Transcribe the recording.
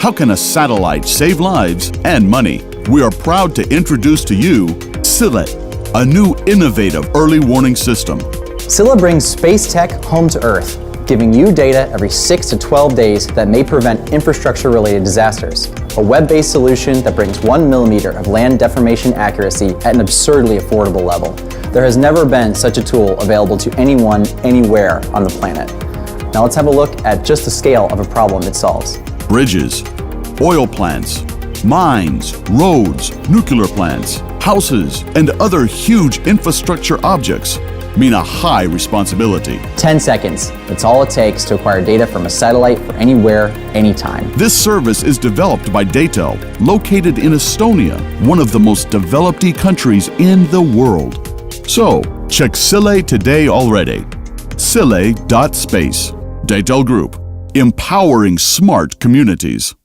How can a satellite save lives and money? We are proud to introduce to you Sille, a new innovative early warning system. Sille brings space tech home to Earth, giving you data every 6 to 12 days that may prevent infrastructure-related disasters. A web-based solution that brings 1 millimeter of land deformation accuracy at an absurdly affordable level. There has never been such a tool available to anyone, anywhere on the planet. Now let's have a look at just the scale of a problem it solves. Bridges, oil plants, mines, roads, nuclear plants, houses, and other huge infrastructure objects mean a high responsibility. 10 seconds. That's all it takes to acquire data from a satellite for anywhere, anytime. This service is developed by Datel, located in Estonia, one of the most developed countries in the world. So, check Sille today already. Sille.space. Datel Group, empowering smart communities.